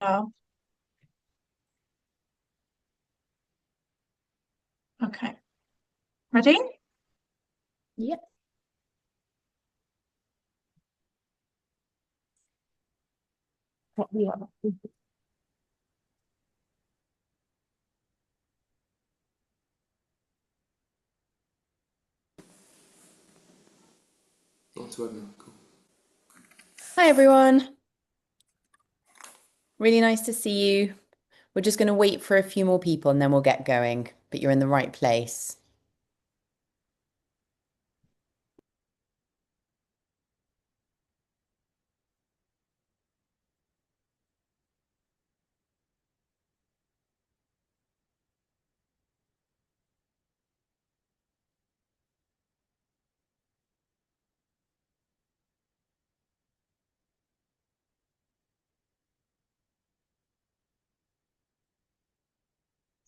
Oh, okay. Ready? Yep. What we are. Oh, it's working. Cool. Hi everyone. Really nice to see you. We're just going to wait for a few more people and then we'll get going, but you're in the right place.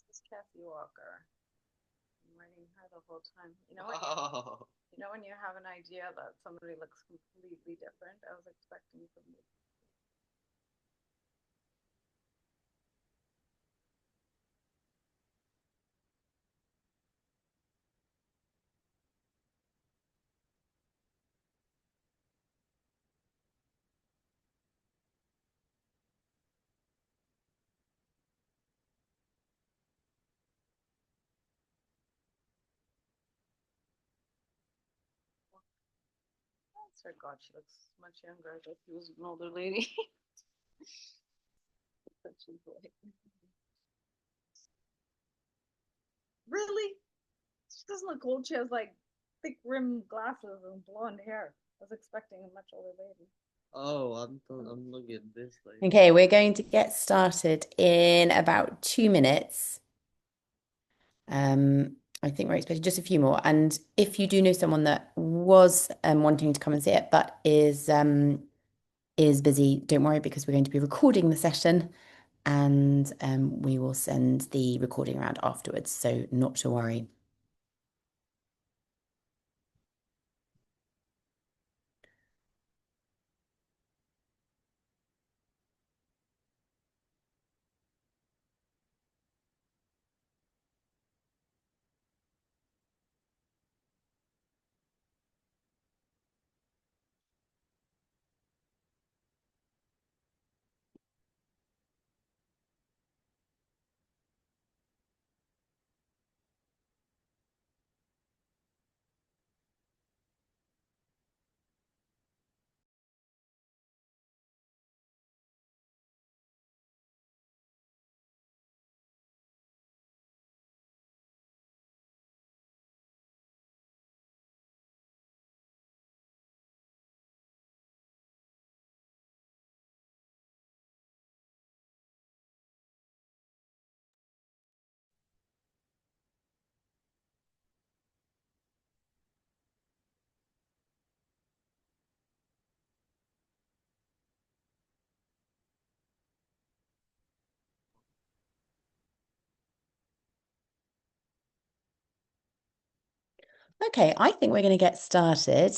This is Kathy Walker. I'm writing her the whole time. Oh, You know when you have an idea that somebody looks completely different? I was expecting somebody. I swear to God, she looks much younger. I thought she was an older lady. But she's like, really? She doesn't look old. She has like thick rimmed glasses and blonde hair. I was expecting a much older lady. I'm looking at this like. Okay, we're going to get started in about 2 minutes. I think we're expecting just a few more. And if you do know someone that was wanting to come and see it, but is busy, don't worry because we're going to be recording the session and we will send the recording around afterwards. So not to worry. Okay, I think we're going to get started.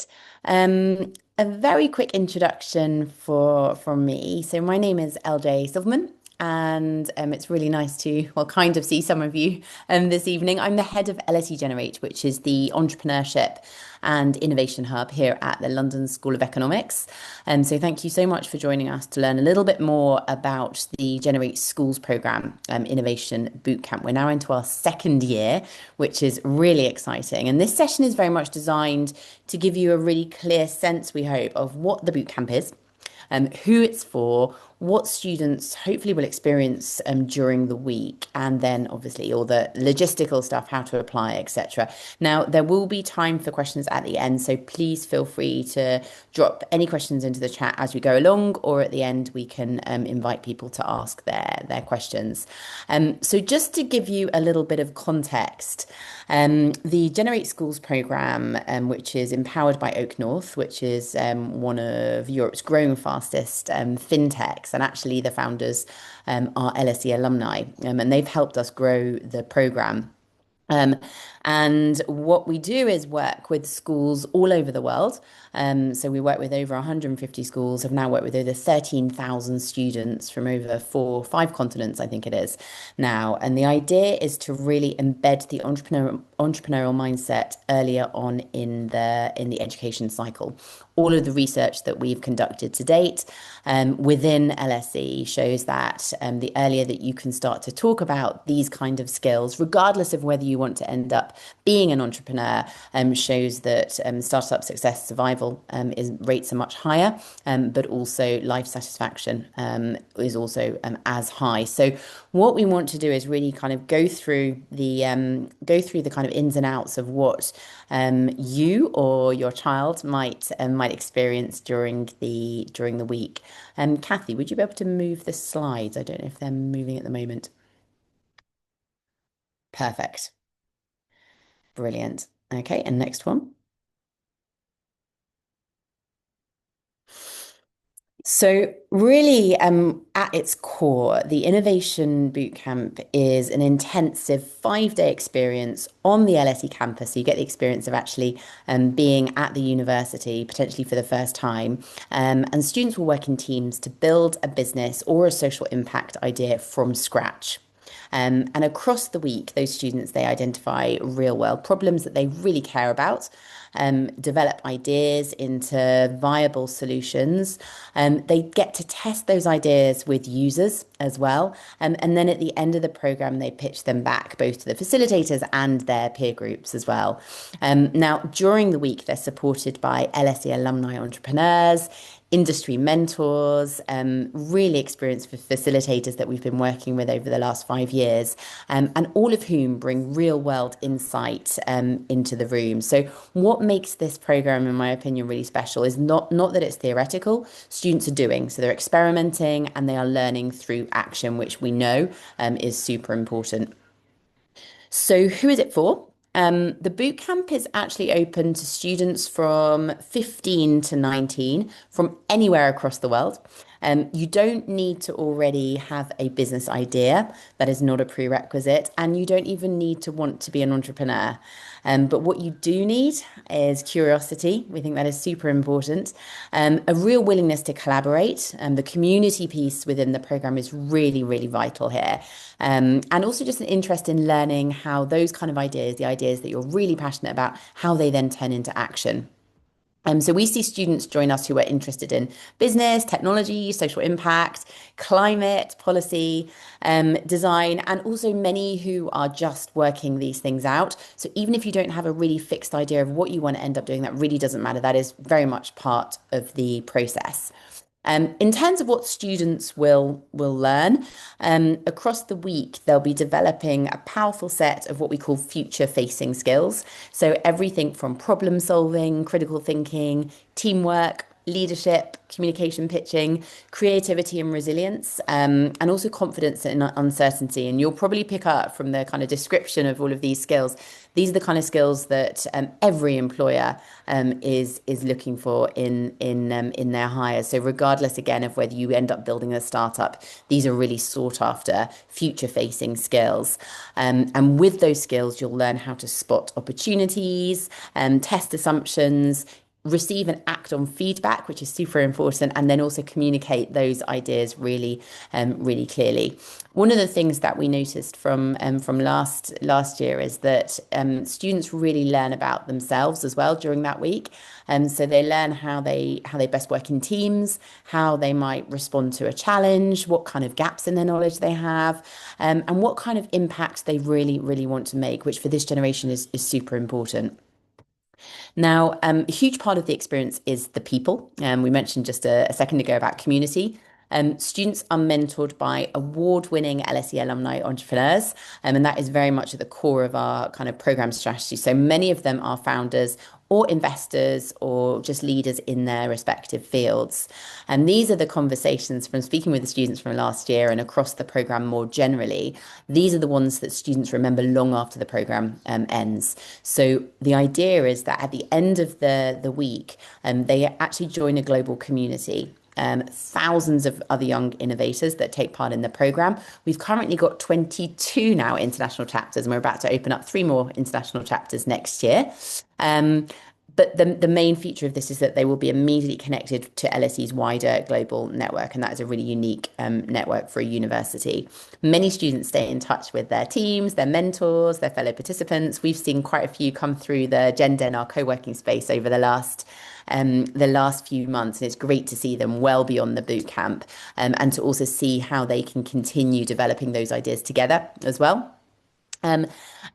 A very quick introduction from me. So my name is LJ Silverman, and it's really nice to, well, kind of see some of you this evening. I'm the head of LSE Generate, which is the entrepreneurship and innovation hub here at the London School of Economics. And so thank you so much for joining us to learn a little bit more about the Generate Schools program, Innovation Bootcamp. We're now into our second year, which is really exciting. And this session is very much designed to give you a really clear sense, we hope, of what the bootcamp is, who it's for, what students hopefully will experience during the week, and then obviously all the logistical stuff, how to apply, etc. Now, there will be time for questions at the end, so please feel free to drop any questions into the chat as we go along, or at the end, we can invite people to ask their questions. So, just to give you a little bit of context, the Generate Schools program, which is empowered by Oak North, which is one of Europe's growing fastest fintechs, and actually the founders are LSE alumni, and they've helped us grow the program Um, and what we do is work with schools all over the world. So we work with over 150 schools, have now worked with over 13,000 students from over five continents, I think it is now. And the idea is to really embed the entrepreneurial mindset earlier on in the education cycle. All of the research that we've conducted to date within LSE shows that the earlier that you can start to talk about these kind of skills, regardless of whether you want to end up being an entrepreneur, shows that startup success survival rates are much higher, but also life satisfaction is also as high. So what we want to do is really kind of go through the kind of ins and outs of what you or your child might experience during the week. Kathy, would you be able to move the slides? I don't know if they're moving at the moment. Perfect. Brilliant. Okay, and next one. So, really, at its core, the Innovation Bootcamp is an intensive 5-day experience on the LSE campus. So, you get the experience of actually being at the university, potentially for the first time. And students will work in teams to build a business or a social impact idea from scratch. And across the week, those students, they identify real world problems that they really care about, develop ideas into viable solutions. They get to test those ideas with users as well. And then at the end of the program, they pitch them back both to the facilitators and their peer groups as well. Now, during the week, they're supported by LSE alumni entrepreneurs, industry mentors, really experienced facilitators that we've been working with over the last 5 years, and all of whom bring real world insight into the room. So what makes this program, in my opinion, really special is not that it's theoretical. Students are doing, so they're experimenting and they are learning through action, which we know is super important. So, who is it for? The boot camp is actually open to students from 15 to 19 from anywhere across the world. You don't need to already have a business idea. That is not a prerequisite. And you don't even need to want to be an entrepreneur. But what you do need is curiosity. We think that is super important. A real willingness to collaborate. The community piece within the program is really, really vital here. And also just an interest in learning how those kind of ideas, the ideas that you're really passionate about, how they then turn into action. So we see students join us who are interested in business, technology, social impact, climate, policy, design, and also many who are just working these things out. So even if you don't have a really fixed idea of what you want to end up doing, that really doesn't matter. That is very much part of the process. In terms of what students will learn, across the week, they'll be developing a powerful set of what we call future-facing skills. So everything from problem solving, critical thinking, teamwork, leadership, communication pitching, creativity and resilience, and also confidence and uncertainty. And you'll probably pick up from the kind of description of all of these skills. These are the kind of skills that every employer is looking for in their hires. So regardless again of whether you end up building a startup, these are really sought after future facing skills. And with those skills, you'll learn how to spot opportunities, test assumptions, receive and act on feedback, which is super important, and then also communicate those ideas really clearly. One of the things that we noticed from last year is that students really learn about themselves as well during that week. So they learn how they best work in teams, how they might respond to a challenge, what kind of gaps in their knowledge they have, and what kind of impact they really want to make, which for this generation is super important. Now, a huge part of the experience is the people. We mentioned just a second ago about community. Students are mentored by award-winning LSE alumni entrepreneurs, and that is very much at the core of our kind of program strategy. So many of them are founders or investors or just leaders in their respective fields. And these are the conversations from speaking with the students from last year and across the program more generally. These are the ones that students remember long after the program ends. So the idea is that at the end of the week, they actually join a global community. thousands of other young innovators that take part in the program. We've currently got 22 now international chapters, and we're about to open up 3 more international chapters next year. But the main feature of this is that they will be immediately connected to LSE's wider global network, and that is a really unique network for a university. Many students stay in touch with their teams, their mentors, their fellow participants. We've seen quite a few come through the Gender in our co-working space over the last few months, and it's great to see them well beyond the boot camp, and to also see how they can continue developing those ideas together as well. Um,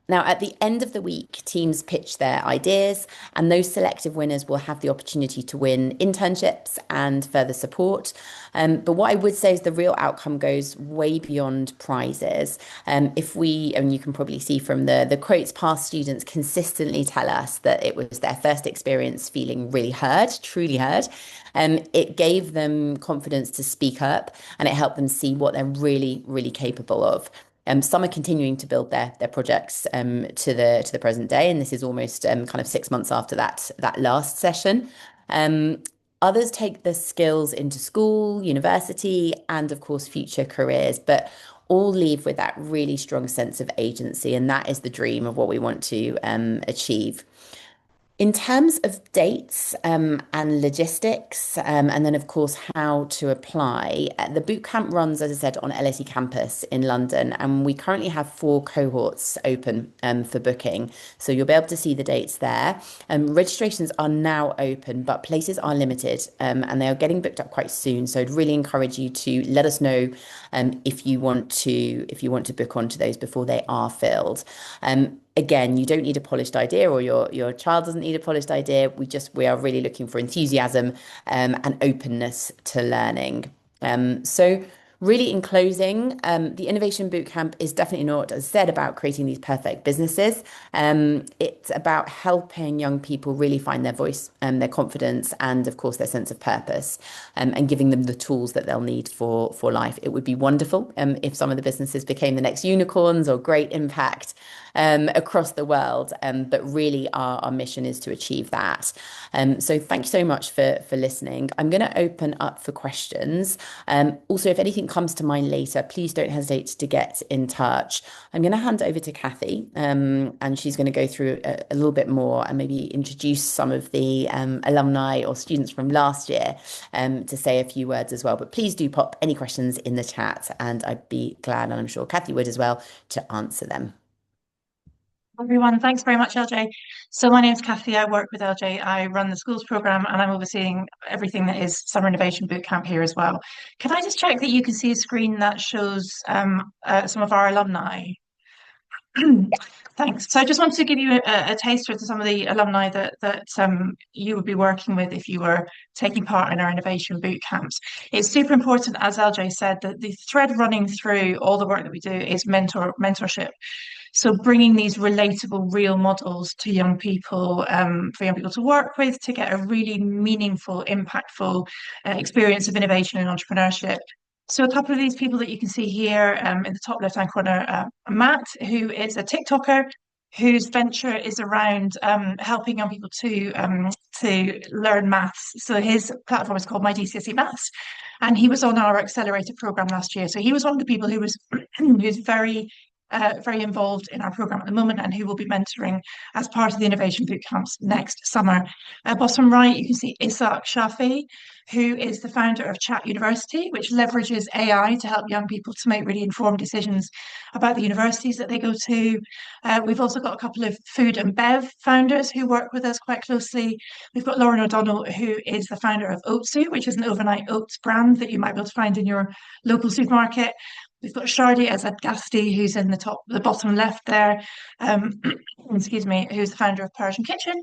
Now, at the end of the week, teams pitch their ideas, and those selective winners will have the opportunity to win internships and further support. But what I would say is the real outcome goes way beyond prizes. And you can probably see from the quotes, past students consistently tell us that it was their first experience feeling really heard, truly heard. It gave them confidence to speak up, and it helped them see what they're really, really capable of. Some are continuing to build their projects to the present day, and this is almost kind of 6 months after that last session. Others take the skills into school, university, and of course future careers, but all leave with that really strong sense of agency, and that is the dream of what we want to achieve. In terms of dates and logistics, and then of course how to apply, the bootcamp runs, as I said, on LSE campus in London, and we currently have 4 cohorts open for booking. So you'll be able to see the dates there. Registrations are now open, but places are limited, and they are getting booked up quite soon. So I'd really encourage you to let us know if you want to book onto those before they are filled. Again, you don't need a polished idea, or your child doesn't need a polished idea. We are really looking for enthusiasm and openness to learning. So really in closing, the Innovation Bootcamp is definitely not, as I said, about creating these perfect businesses. It's about helping young people really find their voice and their confidence, and of course their sense of purpose, and giving them the tools that they'll need for life. It would be wonderful if some of the businesses became the next unicorns or great impact across the world. But really our mission is to achieve that. So thank you so much for listening. I'm going to open up for questions. Also, if anything comes to mind later, please don't hesitate to get in touch. I'm going to hand over to Kathy, and she's going to go through a little bit more and maybe introduce some of the alumni or students from last year to say a few words as well. But please do pop any questions in the chat, and I'd be glad, and I'm sure Kathy would as well, to answer them. Everyone, thanks very much, LJ. So my name's Kathy. I work with LJ. I run the schools program, and I'm overseeing everything that is Summer Innovation Bootcamp here as well. Can I just check that you can see a screen that shows some of our alumni? Thanks. So I just wanted to give you a taster to some of the alumni that you would be working with if you were taking part in our innovation boot camps. It's super important, as LJ said, that the thread running through all the work that we do is mentorship. So bringing these relatable, real models to young people, for young people to work with, to get a really meaningful, impactful experience of innovation and entrepreneurship. So a couple of these people that you can see here in the top left-hand corner, Matt, who is a TikToker whose venture is around helping young people to learn maths. So his platform is called My GCSE Maths, and he was on our accelerator program last year. So he was one of the people who was who's very involved in our program at the moment, and who will be mentoring as part of the Innovation Bootcamps next summer. Bottom right, you can see Isaac Shafi, who is the founder of Chat University, which leverages AI to help young people to make really informed decisions about the universities that they go to. We've also got a couple of food and bev founders who work with us quite closely. We've got Lauren O'Donnell, who is the founder of Oatsu, which is an overnight oats brand that you might be able to find in your local supermarket. We've got Shardy Azadgasti, who's in the bottom left there, excuse me, who's the founder of Persian Kitchen,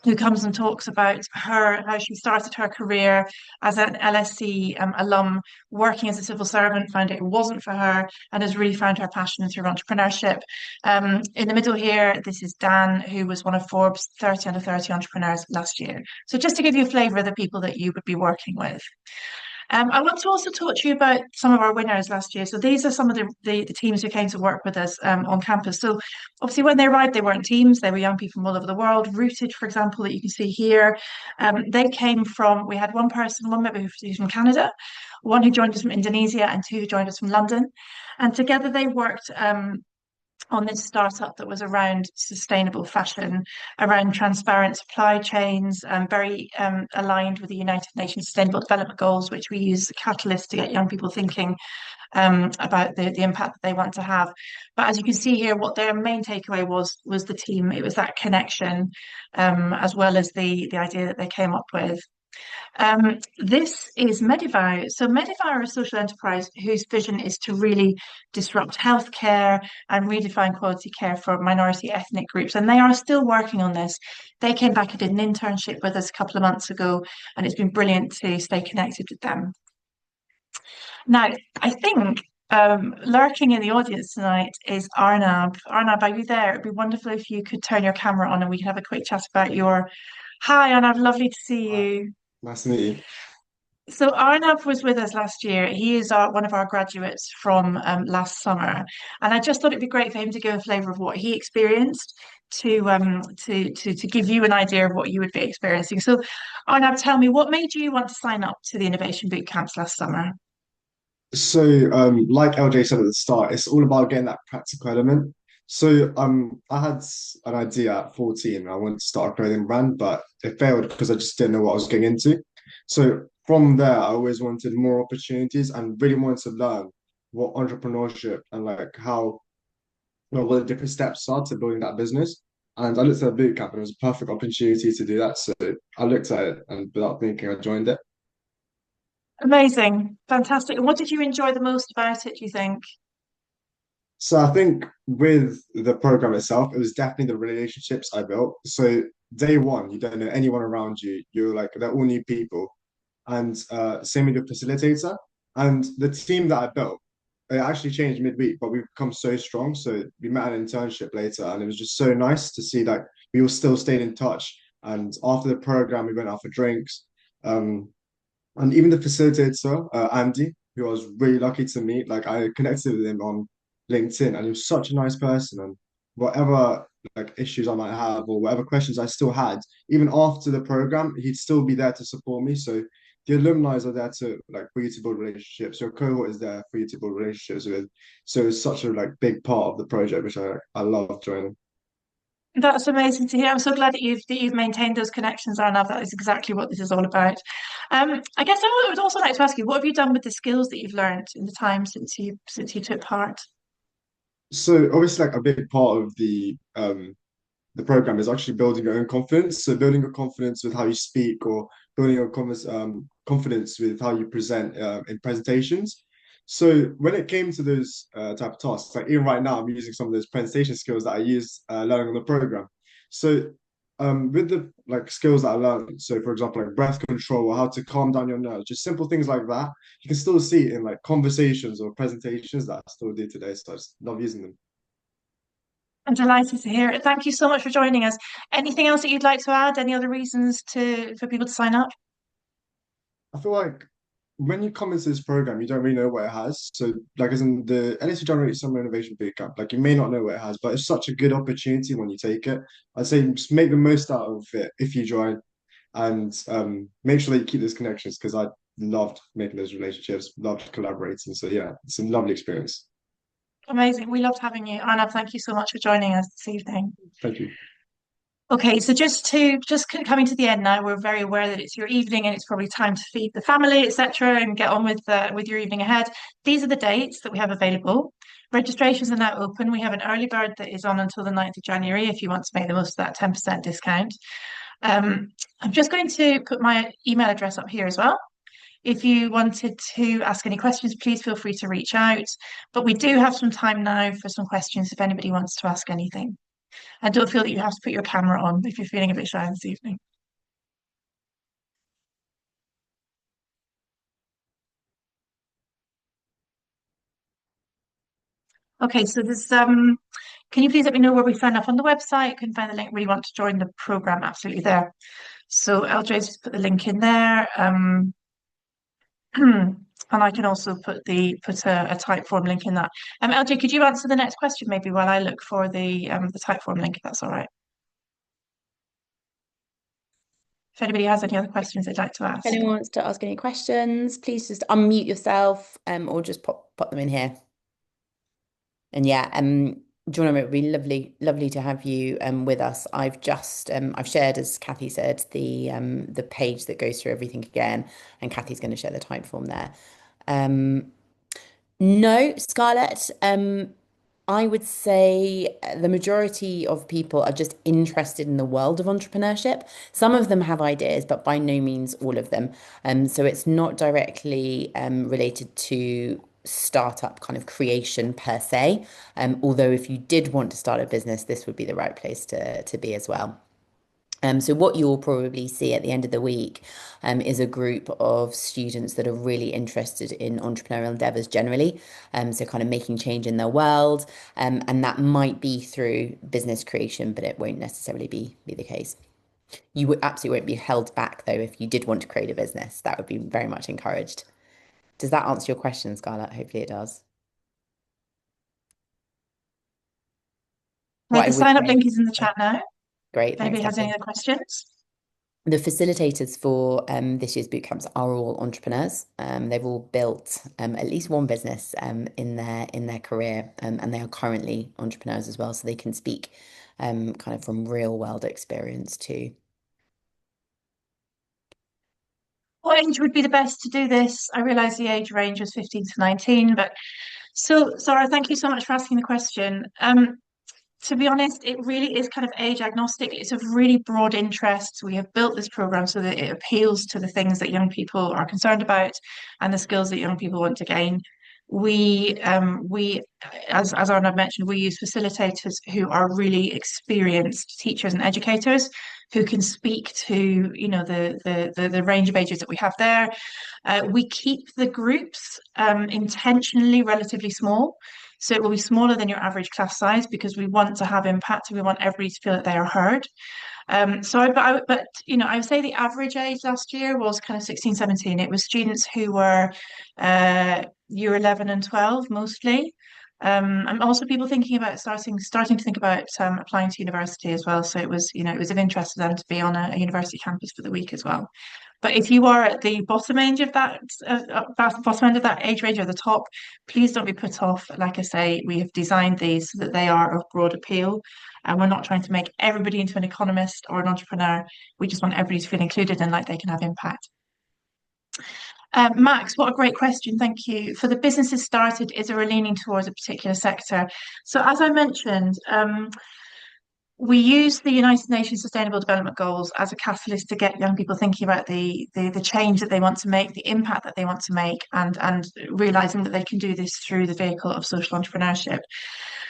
who comes and talks about how she started her career as an LSE alum, working as a civil servant, found it wasn't for her, and has really found her passion through entrepreneurship. In the middle here, this is Dan, who was one of Forbes 30 under 30 entrepreneurs last year. So just to give you a flavour of the people that you would be working with. I want to also talk to you about some of our winners last year. So these are some of the teams who came to work with us on campus. So obviously when they arrived, they weren't teams, they were young people from all over the world. Rooted, for example, that you can see here, they came from, we had one person, one member who's from Canada, one who joined us from Indonesia, and two who joined us from London. And together they worked on this startup that was around sustainable fashion, around transparent supply chains, very aligned with the United Nations Sustainable Development Goals, which we use as a catalyst to get young people thinking about the impact that they want to have. But as you can see here, what their main takeaway was the team. It was that connection, as well as the idea that they came up with. This is Medivow. So Medivow are a social enterprise whose vision is to really disrupt healthcare and redefine quality care for minority ethnic groups. And they are still working on this. They came back and did an internship with us a couple of months ago, and it's been brilliant to stay connected with them. Now, I think lurking in the audience tonight is Arnab. Arnab, are you there? It'd be wonderful if you could turn your camera on and we can have a quick chat about your. Hi, Arnab, lovely to see Hi, you. nice to meet you. So Arnab was with us last year. He is one of our graduates from last summer, and I just thought it'd be great for him to give a flavour of what he experienced to give you an idea of what you would be experiencing. So, Arnab, tell me, what made you want to sign up to the Innovation Bootcamps last summer? So, like LJ said at the start, it's all about getting that practical element. So, I had an idea at 14. I wanted to start a clothing brand, but it failed because I just didn't know what I was getting into. So, from there, I always wanted more opportunities and really wanted to learn what entrepreneurship and like how, well, what the different steps are to building that business. And I looked at a boot camp and it was a perfect opportunity to do that. So, I looked at it and without thinking, I joined it. Amazing, fantastic. And what did you enjoy the most about it, do you think? So I think with the program itself, it was definitely the relationships I built. So day one, you don't know anyone around you. You're like they're all new people, and same with your facilitator and the team that I built. It actually changed midweek, but we've become so strong. So we met at an internship later, and it was just so nice to see that we all still stayed in touch. And after the program, we went out for drinks. Um, and even the facilitator, Andy, who I was really lucky to meet, like I connected with him on LinkedIn, and he was such a nice person. And whatever like issues I might have or whatever questions I still had, even after the program, he'd still be there to support me. So the alumni are there to like for you to build relationships. Your cohort is there for you to build relationships with. So it's such a like big part of the project, which I love joining. That's amazing to hear. I'm so glad that you've maintained those connections, Arnav. That is exactly what this is all about. I guess I would also like to ask you, what have you done with the skills that you've learned in the time since you took part? So obviously, like a big part of the program is actually building your own confidence. So building your confidence with how you speak or building your confidence with how you present in presentations. So when it came to those type of tasks, like even right now, I'm using some of those presentation skills that I used learning on the program. So with the like skills that I learned, so for example, like breath control or how to calm down your nerves, just simple things like that, you can still see it in like conversations or presentations that I still do today. So I just love using them. I'm delighted to hear it. Thank you so much for joining us. Anything else that you'd like to add? Any other reasons for people to sign up? I feel like when you come into this program, you don't really know what it has. So, like, as in the NSC Generate Summer Innovation Bootcamp, like, you may not know what it has, but it's such a good opportunity when you take it. I'd say just make the most out of it if you join and make sure that you keep those connections because I loved making those relationships, loved collaborating. So, yeah, it's a lovely experience. Amazing. We loved having you. Arnav, thank you so much for joining us this evening. Thank you. Okay, so coming to the end now, we're very aware that it's your evening and it's probably time to feed the family, etc., and get on with your evening ahead. These are the dates that we have available. Registrations are now open. We have an early bird that is on until the 9th of January if you want to make the most of that 10% discount. I'm just going to put my email address up here as well. If you wanted to ask any questions, please feel free to reach out. But we do have some time now for some questions if anybody wants to ask anything. And don't feel that you have to put your camera on if you're feeling a bit shy this evening. Okay, so there's can you please let me know where we sign up on the website? You can find the link where you want to join the program absolutely there. So LJ's just put the link in there. And I can also put a Typeform link in that. LJ, could you answer the next question maybe while I look for the Typeform link, if that's all right? If anybody has any other questions they'd like to If ask. anyone wants to ask any questions, please just unmute yourself, or just pop them in here. And yeah, John, it would be lovely to have you with us. I've shared, as Kathy said, the page that goes through everything again, and Kathy's going to share the Typeform there. No, Scarlett, I would say the majority of people are just interested in the world of entrepreneurship. Some of them have ideas, but by no means all of them. So it's not directly related to startup kind of creation per se. Although if you did want to start a business, this would be the right place to be as well. So what you'll probably see at the end of the week is a group of students that are really interested in entrepreneurial endeavors generally. So kind of making change in their world. And that might be through business creation, but it won't necessarily be the case. You would absolutely won't be held back though if you did want to create a business. That would be very much encouraged. Does that answer your question, Scarlett? Hopefully it does. Right, What I the would sign up say, link is in the chat now. great, If thanks, anybody has any Kathy. other questions. The facilitators for this year's bootcamps are all entrepreneurs. They've all built at least one business in their career, and they are currently entrepreneurs as well, so they can speak kind of from real world experience too. What age would be the best to do this? I realise the age range was 15 to 19, but so Sarah, thank you so much for asking the question. To be honest, it really is kind of age agnostic. It's of really broad interest. We have built this program so that it appeals to the things that young people are concerned about and the skills that young people want to gain. We, as Arnab mentioned, we use facilitators who are really experienced teachers and educators who can speak to, you know, the range of ages that we have there. We keep the groups intentionally relatively small. So it will be smaller than your average class size because we want to have impact and we want everybody to feel that they are heard. But you know, I would say the average age last year was kind of 16, 17. It was students who were year 11 and 12 mostly. And also people thinking about starting to think about applying to university as well. So it was, you know, it was of interest to them to be on a university campus for the week as well. But if you are at the bottom end of bottom end of that age range or the top, please don't be put off. Like I say, we have designed these so that they are of broad appeal, and we're not trying to make everybody into an economist or an entrepreneur. We just want everybody to feel included and like they can have impact. Max, what a great question. Thank you. For the businesses started, is there a leaning towards a particular sector? So as I mentioned, we use the United Nations Sustainable Development Goals as a catalyst to get young people thinking about the change that they want to make, the impact that they want to make, and realizing that they can do this through the vehicle of social entrepreneurship.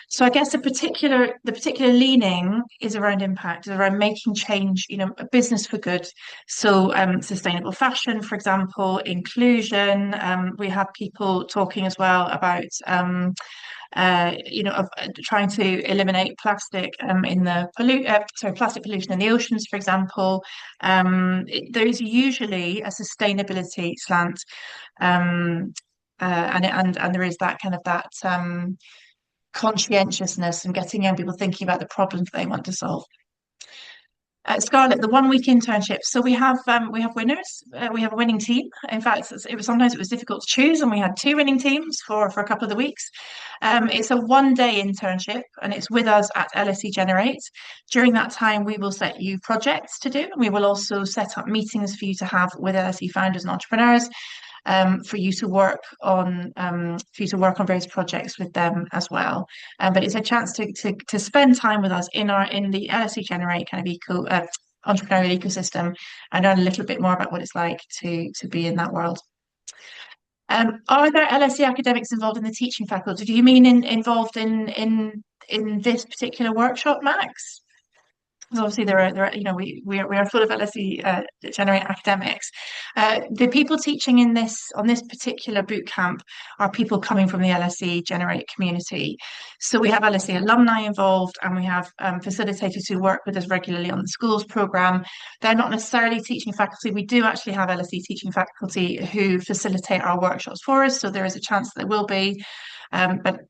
So I guess the particular leaning is around impact, is around making change, you know, a business for good. So sustainable fashion, for example, inclusion. We have people talking as well about you know, of trying to eliminate plastic in the plastic pollution in the oceans, for example. There is usually a sustainability slant, and there is that kind of that conscientiousness and getting young people thinking about the problems they want to solve. Scarlett, the 1 week internship. So we have winners. We have a winning team. In fact, sometimes it was difficult to choose, and we had 2 winning teams for a couple of the weeks. It's a 1 day internship, and it's with us at LSE Generate. During that time, we will set you projects to do, and we will also set up meetings for you to have with LSE founders and entrepreneurs. For you to work on various projects with them as well. But it's a chance to spend time with us in the LSE Generate kind of entrepreneurial ecosystem and learn a little bit more about what it's like to be in that world. Are there LSE academics involved in the teaching faculty? Do you mean involved in this particular workshop, Max? because obviously we are full of LSE generate academics. The people teaching in this on this particular boot camp are people coming from the LSE generate community. So we have LSE alumni involved, and we have facilitators who work with us regularly on the schools program. They're not necessarily teaching faculty. We do actually have LSE teaching faculty who facilitate our workshops for us, so there is a chance that there will be, but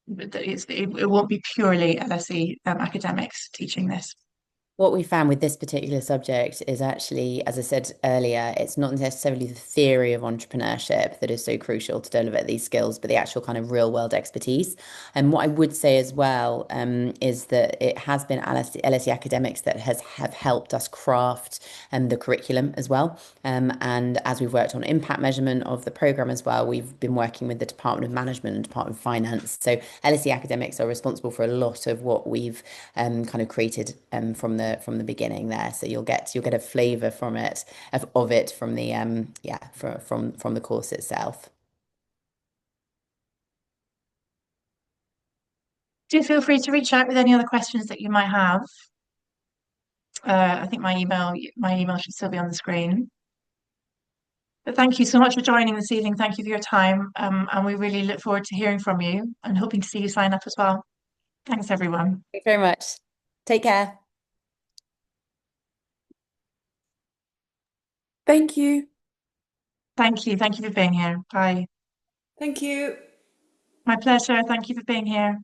it won't be purely LSE academics teaching this. What we found with this particular subject is actually, as I said earlier, it's not necessarily the theory of entrepreneurship that is so crucial to develop these skills, but the actual kind of real world expertise. And what I would say as well is that it has been LSE academics that have helped us craft the curriculum as well. And as we've worked on impact measurement of the program as well, we've been working with the Department of Management and Department of Finance. So LSE academics are responsible for a lot of what we've kind of created from the beginning there. So you'll get a flavour from it from the from the course itself. Do feel free to reach out with any other questions that you might have. I think my email should still be on the screen. But thank you so much for joining this evening. Thank you for your time. And we really look forward to hearing from you and hoping to see you sign up as well. Thanks, everyone. Thanks very much. Take care. Thank you. Thank you. Thank you for being here. Bye. Thank you. My pleasure. Thank you for being here.